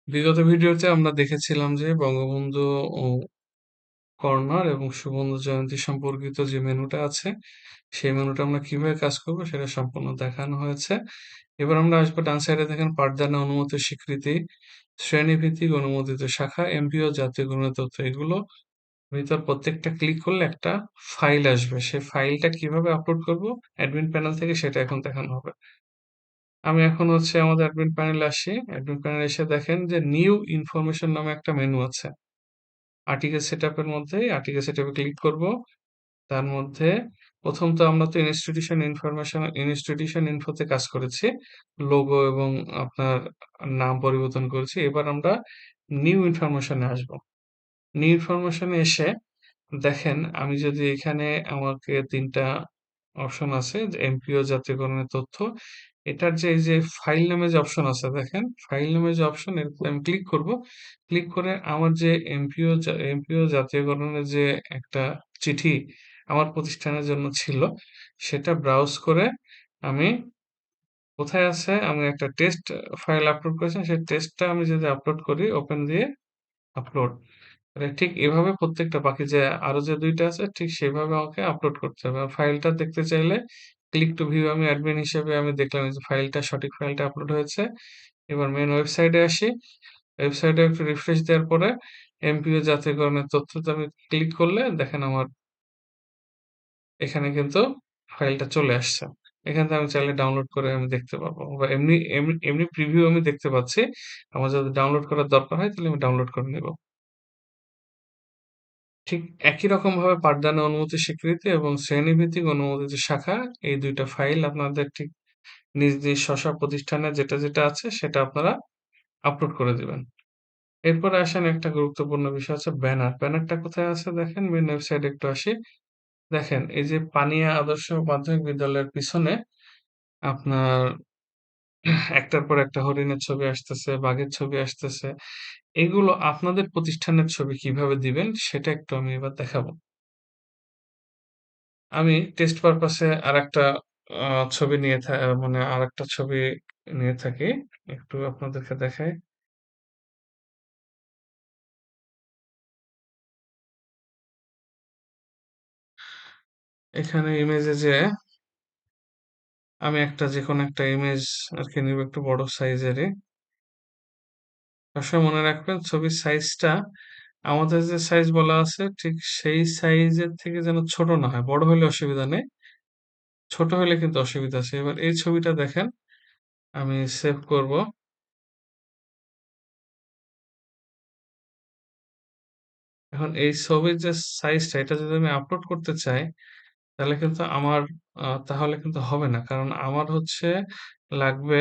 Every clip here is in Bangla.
বিগত ভিডিওতে আমরা দেখেছিলাম যে বঙ্গবন্ধু ও কর্নার এবং সুবর্ণ জয়ন্তী সম্পর্কিত যে মেনুটা আছে সেই মেনুটা আমরা কিভাবে কাজ করব সেটা সম্পূর্ণ দেখানো হয়েছে। এবার আমরা আসবো ডান সাইডে দেখেন পাঠদানে অনুমতি স্বীকৃতি, শ্রেণীভিত্তিক অনুমোদিত শাখা, এমপিও জাতীয় গণিত তথ্য, এগুলো ভিতর প্রত্যেকটা ক্লিক করলে একটা ফাইল আসবে। সেই ফাইলটা কিভাবে আপলোড করব অ্যাডমিন প্যানেল থেকে সেটা এখন দেখানো হবে। আমি এখন আমাদের অ্যাডমিন প্যানেলে আসি। অ্যাডমিন প্যানেলে এসে দেখেন যে নিউ ইনফরমেশন নামে একটা মেনু আছে। আর্টিকেল সেটআপের মধ্যে আর্টিকেল সেটআপে ক্লিক করব। তার মধ্যে প্রথম তো আমরা তো ইনস্টিটিউশন ইনফোতে কাজ করেছি। লোগো এবং আপনার নাম পরিবর্তন করেছি। এবার আমরা নিউ ইনফরমেশনে আসব। নিউ ইনফরমেশনে এসে দেখেন আমি যদি এখানে আমাকে ৩ টা অপশন আছে যে এমপিও জাতীয়করণের তথ্য। এটার যে এই যে ফাইল নামে যে অপশন আছে দেখেন, ফাইল নামে যে অপশন এর উপরে আমি ক্লিক করব। ক্লিক করে আমার যে এমপিও জাতীয়করণের যে একটা চিঠি আমার প্রতিষ্ঠানের জন্য ছিল সেটা ব্রাউজ করে আমি কোথায় আছে আমি একটা টেস্ট ফাইল আপলোড করেছি সেই টেস্টটা আমি যদি আপলোড করি ওপেন দিয়ে আপলোড ঠিক এভাবে প্রত্যেকটা বাকি যে আরো যে ২ টা আছে ঠিক সেভাবে আমাকে আপলোড করতে হবে। আর ফাইলটা দেখতে চাইলে ক্লিক টু ভিউ আমি অ্যাডমিন হিসেবে আমি দেখলাম যে ফাইলটা সঠিক ফাইলটা আপলোড হয়েছে। এবার মেইন ওয়েবসাইটে আসি। ওয়েবসাইটে একটু রিফ্রেশ দেওয়ার পরে এমপিও জাতীয়করণের তথ্যতে আমি ক্লিক করলে দেখেন আমার এখানে কিন্তু ফাইলটা চলে আসছে। এখান থেকে আমি চাইলে ডাউনলোড করে আমি দেখতে পারবো। বা এমনি এমনি এমনি প্রিভিউ আমি দেখতে পাচ্ছি। আমার যদি ডাউনলোড করার দরকার হয় তাহলে আমি ডাউনলোড করে নিব। ঠিক একই রকমভাবে পাঠদানে অনুমতি স্বীকৃতি এবং শ্রেণীভিত্তিক অনুমোদিত শাখা এই ২ টা ফাইল আপনাদের ঠিক নিজ নিজ প্রতিষ্ঠানে যেটা আছে সেটা আপনারা আপলোড করে দিবেন। এরপরে আসেন একটা গুরুত্বপূর্ণ বিষয় হচ্ছে ব্যানার। ব্যানারটা কোথায় আছে দেখেন মেইন ওয়েবসাইটে একটু আসি। দেখেন এই যে পানিয়া আদর্শ মাধ্যমিক বিদ্যালয়ের পিছনে আপনার একটার পর একটা হরিণের ছবি আসতেছে, বাঘের ছবি আসতেছে। এগুলো আপনাদের প্রতিষ্ঠানের ছবি কিভাবে দিবেন সেটা একটু আমি এবার দেখাবো। আমি টেস্ট পারপাসে আরেকটা আ ছবি নিয়ে মানে আরেকটা ছবি নিয়ে থাকি। একটু আপনাদেরকে দেখাই। এখানে ইমেজে যেয়ে আমি যেকোনো একটা ইমেজ আরকি নিবো একটু বড় সাইজেরই। সবসময় মনে রাখবেন ছবির সাইজটা আমাদের যে সাইজ বলা আছে ঠিক সেই সাইজের থেকে যেন ছোট না হয়। বড় হলে অসুবিধা নেই। ছোট হলে কিন্তু অসুবিধা আছে। এবার এই ছবিটা দেখেন আমি সেভ করব। এখন এই ছবির যে সাইজটা এটা যদি আমি আপলোড করতে চাই তাহলে কিন্তু আমার তাহলে কিন্তু হবে না। কারণ আমার লাগবে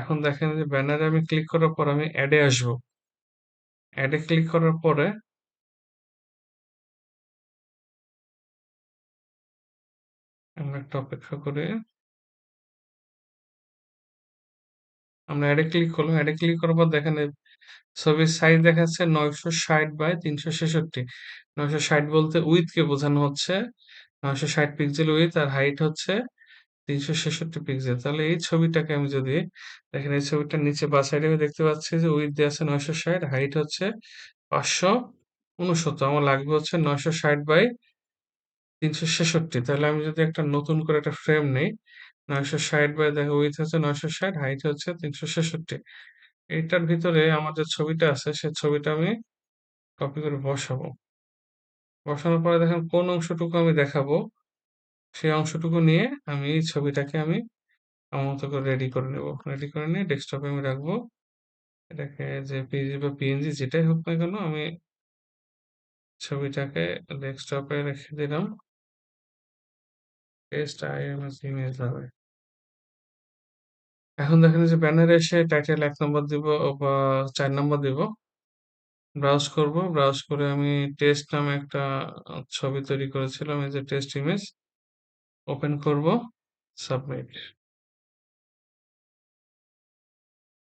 এখন দেখেন যে ব্যানারে আমি ক্লিক করার পর আমি এড এ আসবো। এড এ ক্লিক করার পরে আমরা একটু অপেক্ষা করি। আমরা এড এ ক্লিক করলাম। এড এ ক্লিক করার পর দেখেন ছবির সাইজ দেখাচ্ছে ৯৬০ বাই ৩৬৬। ৯৬০ বলতে উইডথ কে বোঝানো হচ্ছে। ৯৬০ পিক্সেল উইডথ আর হাইট হচ্ছে ৩৬৬ পিক্সেল। তাহলে এই ছবিটাকে আমি যদি দেখেন এই ছবিটার নিচে বাঁ সাইডে আমি দেখতে পাচ্ছি যে উইডথ দেয়া আছে ৯৬০, হাইট হচ্ছে ৫৬৯। আমার লাগবে ৯৬০ বাই ৩৬৬। তাহলে আমি যদি একটা নতুন করে একটা ফ্রেম নেই ৯৬০ বাই দেখো উইডথ হচ্ছে ৯৬০, হাইট হচ্ছে ৩৬৬। এইটার ভিতরে আমার যে ছবিটা আছে সেই ছবিটা আমি কপি করে বসাবো। বসানোর পরে দেখেন কোন অংশটুকু আমি দেখাবো সেই অংশটুকু নিয়ে আমি এই ছবিটাকে আমি আমার মতো করে রেডি করে নেব। রেডি করে নিয়ে ডেস্কটপে আমি রাখবো। এটাকে জেপিইজি বা পিএনজি যেটাই হোক না কেন আমি ছবিটাকে ডেস্কটপে রেখে দিলাম। টেস্ট আইএমএস ইমেজ হবে। এখন দেখেন যে ব্যানারে এসে টাইটেল ১ নম্বর দিব বা ৪ নম্বর দিব। ব্রাউজ করব। ব্রাউজ করে আমি টেস্ট নামে একটা ছবি তৈরি করেছিলাম। এই যে টেস্ট ইমেজ ওপেন করব, সাবমিট।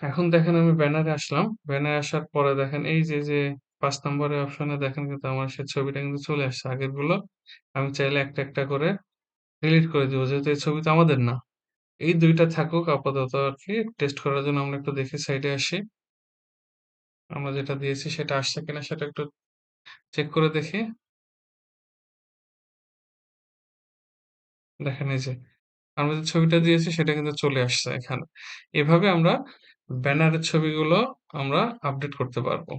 এখন দেখেন আমি ব্যানারে আসলাম। ব্যানারে আসার পরে দেখেন এই যে ৫ নম্বরের অপশনে দেখেন কিন্তু আমার সেই ছবিটা কিন্তু চলে আসছে আগেরগুলো। আমি চাইলে একটা করে ডিলিট করে দিব। যেহেতু এই ছবি তো আমাদের না। এই ২ টা থাকুক আপাতত আরকি টেস্ট করার জন্য আমরা একটু দেখি সাইডে আসি। আমরা যেটা দিয়েছি সেটা আসছে কিনা সেটা একটু চেক করে দেখি। দেখেন এই যে আমরা যে ছবিটা দিয়েছি সেটা কিন্তু চলে আসছে এখানে। এভাবে আমরা ব্যানারের ছবিগুলো আমরা আপডেট করতে পারবো।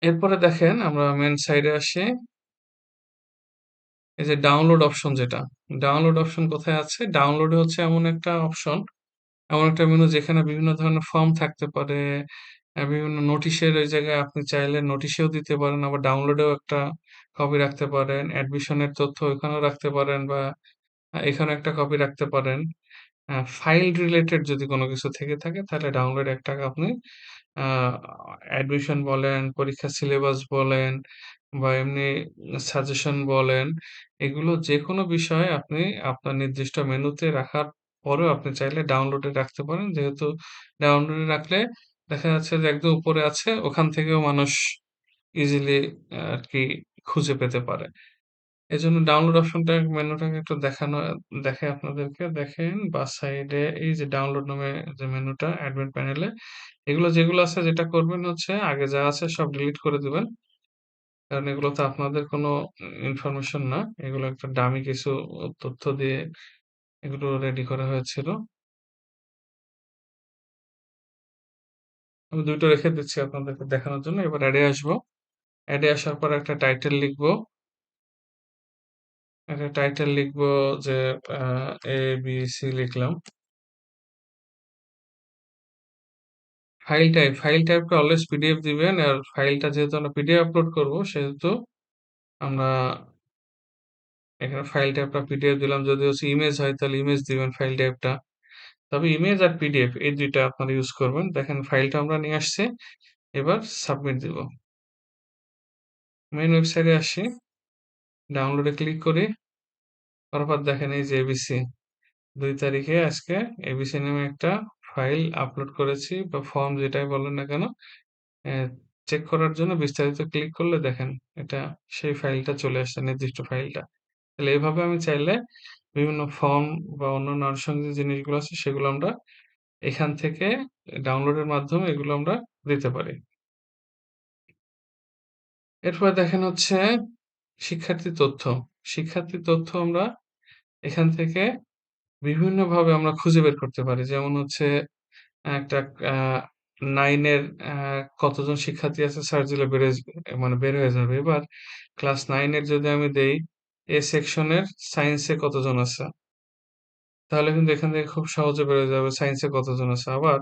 এরপরে দেখেন আমরা মেইন সাইডে আসি। এই যে ডাউনলোড অপশন যেটা, ডাউনলোড অপশন কোথায় আছে? ডাউনলোডে হচ্ছে এমন একটা অপশন, এমন একটা মেনু যেখানে বিভিন্ন ধরনের ফর্ম থাকতে পারে, বিভিন্ন নোটিশের ওই জায়গায় আপনি চাইলে নোটিশেও দিতে পারেন, আবার ডাউনলোডেও একটা কপি রাখতে পারেন, অ্যাডমিশনের তথ্য ওইখানেও রাখতে পারেন বা এখানে একটা কপি রাখতে পারেন। ফাইল রিলেটেড যদি কোনো কিছু থেকে থাকে তাহলে ডাউনলোড একটা আপনি অ্যাডমিশন বলেন, পরীক্ষার সিলেবাস বলেন বা এমনি সাজেশন বলেন, এগুলো যেকোনো বিষয় আপনি আপনার নির্দিষ্ট মেনুতে রাখার পরেও আপনি চাইলে ডাউনলোডে রাখতে পারেন। যেহেতু ডাউনলোডে রাখলে দেখা যাচ্ছে যে একদম উপরে আছে, ওখান থেকেও মানুষ ইজিলি আরকি খুঁজে পেতে পারে। এজন্য ডাউনলোড অপশনটা মেনুটাকে একটু দেখাই আপনাদেরকে। দেখেন বাঁ সাইডে এই যে ডাউনলোড নামে যে মেনুটা অ্যাডমিন প্যানেলে, এগুলো যেগুলো আছে যেটা করবেন হচ্ছে আগে যা আছে সব ডিলিট করে দিবেন। কারণ এগুলো তো আপনাদের কোনো ইনফরমেশন না। এগুলো একটা ডামি কিছু তথ্য দিয়ে এগুলো রেডি করা হয়েছিল। আমি ২ টো রেখে দিচ্ছি আপনাদেরকে দেখানোর জন্য। এবার অ্যাডে আসবো। অ্যাডে আসার পর একটা টাইটেল লিখবো। একটা টাইটেল লিখবো যে আ ABC লিখলাম। ফাইল টাইপটা অলওয়েজ পিডিএফ দিবেন। আর ফাইলটা যেহেতু আমরা পিডিএফ আপলোড করব সেহেতু আমরা এখানে ফাইল টাইপটা পিডিএফ দিলাম। যদি হচ্ছে ইমেজ হয় তাহলে ইমেজ দিবেন ফাইল টাইপটা। তবে ইমেজ আর পিডিএফ এই ২ টা আপনারা ইউজ করবেন। দেখেন ফাইলটা আমরা নিয়ে আসছি। এবার সাবমিট দিব। মেইন ওয়েবসাইটে আসি। ডাউনলোডে ক্লিক করি। তারপর দেখেন এই যে এবিসি ২ তারিখে আজকে এবিসি নামে একটা ফাইল আপলোড করেছি বা ফর্ম যেটাই বলেন না কেন, চেক করার জন্য বিস্তারিত ক্লিক করলে দেখেন এটা সেই ফাইলটা চলে আসছে, নির্দিষ্ট ফাইলটা। তাহলে এভাবে আমি চাইলে বিভিন্ন ফর্ম বা অন্যান্য আনুষঙ্গিক যে জিনিসগুলো আছে সেগুলো আমরা এখান থেকে ডাউনলোডের মাধ্যমে এগুলো আমরা দিতে পারি। এরপরে দেখেন হচ্ছে শিক্ষার্থী তথ্য। শিক্ষার্থী তথ্য আমরা এখান থেকে বিভিন্নভাবে আমরা খুঁজে বের করতে পারি। যেমন হচ্ছে একটা আ 9 এর কতজন শিক্ষার্থী আছে সার্চ দিলে মানে বের হয়ে যাবে। এবার ক্লাস 9 এর যদি আমি দেই এ সেকশনের সায়েন্সে কতজন আছে? তাহলে কিন্তু এখান থেকে খুব সহজে বের হয়ে যাবে সায়েন্সে কতজন আছে। আবার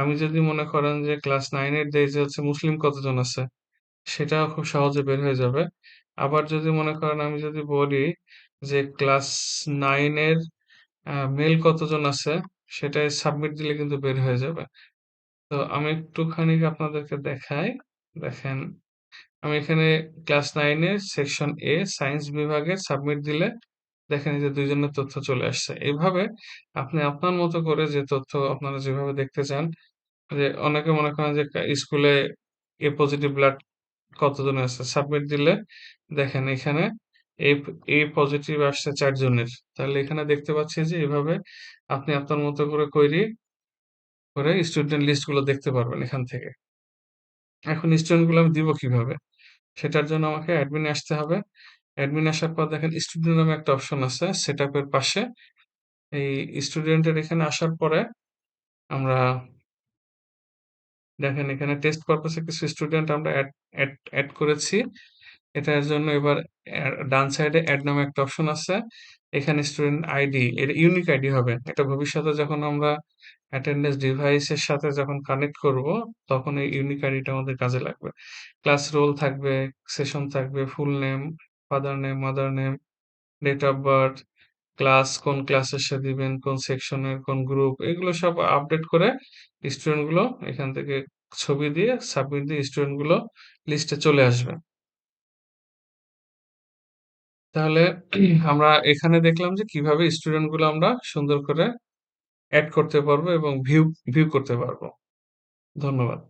আমি যদি মনে করেন যে ক্লাস 9 এর দেই যে হচ্ছে মুসলিম কতজন আছে? সেটাও খুব সহজে বের হয়ে যাবে। আবার যদি মনে করেন আমি যদি বলি যে ক্লাস 9 এর মেল কতজন আছে? সেটাই সাবমিট দিলে কিন্তু বের হয়ে যাবে। তো আমি একটুখানি আপনাদেরকে দেখাই। দেখেন আমি এখানে ক্লাস 9 এর সেকশন A সায়েন্স বিভাগের সাবমিট দিলে দেখেন এই যে ২ জনের তথ্য চলে আসছে। এভাবে আপনি আপনার মতো করে যে তথ্য আপনারা যেভাবে দেখতে চান, যে অনেকে মনে করেন যে স্কুলে A পজিটিভ ব্লাড কতজনের আছে? সাবমিট দিলে দেখেন এখানে A A পজিটিভ আসছে ৪ জনের। তাহলে এখানে দেখতে পাচ্ছি যে এভাবে আপনি আপনার মতো করে করে স্টুডেন্ট লিস্ট গুলো দেখতে পারবেন এখান থেকে। এখন স্টুডেন্ট গুলো আমি দিব কিভাবে? সেটার জন্য আমাকে অ্যাডমিন এ আসতে হবে। অ্যাডমিন আসার পর দেখেন স্টুডেন্ট নামে একটা অপশন আছে সেটআপ এর পাশে। এই স্টুডেন্টের এখানে আসার পরে আমরা দেখেন এখানে টেস্ট পারপোজ এ কিছু স্টুডেন্ট আমরা এড করেছি। এটার জন্য এবার ডান সাইডে এড নামে একটা অপশন আছে। এখানে স্টুডেন্ট আইডি, এটা ইউনিক আইডি হবে। এটা ভবিষ্যতে যখন আমরা অ্যাটেন্ডেন্স ডিভাইসের সাথে যখন কানেক্ট করব, তখন এই ইউনিক আইডিটা আমাদের কাজে লাগবে। ক্লাস রোল থাকবে, সেশন থাকবে, full name, father name, mother name, date of birth, কোন ক্লাসে সে দিবেন, কোন সেকশনের, কোন গ্রুপ, এগুলো সব আপডেট করে স্টুডেন্ট গুলো এখান থেকে ছবি দিয়ে সাবমিট দিয়ে স্টুডেন্ট গুলো লিস্টে চলে আসবে। তাহলে আমরা এখানে দেখলাম যে কিভাবে স্টুডেন্ট গুলো আমরা সুন্দর করে এড করতে পারবো এবং ভিউ করতে পারবো। ধন্যবাদ।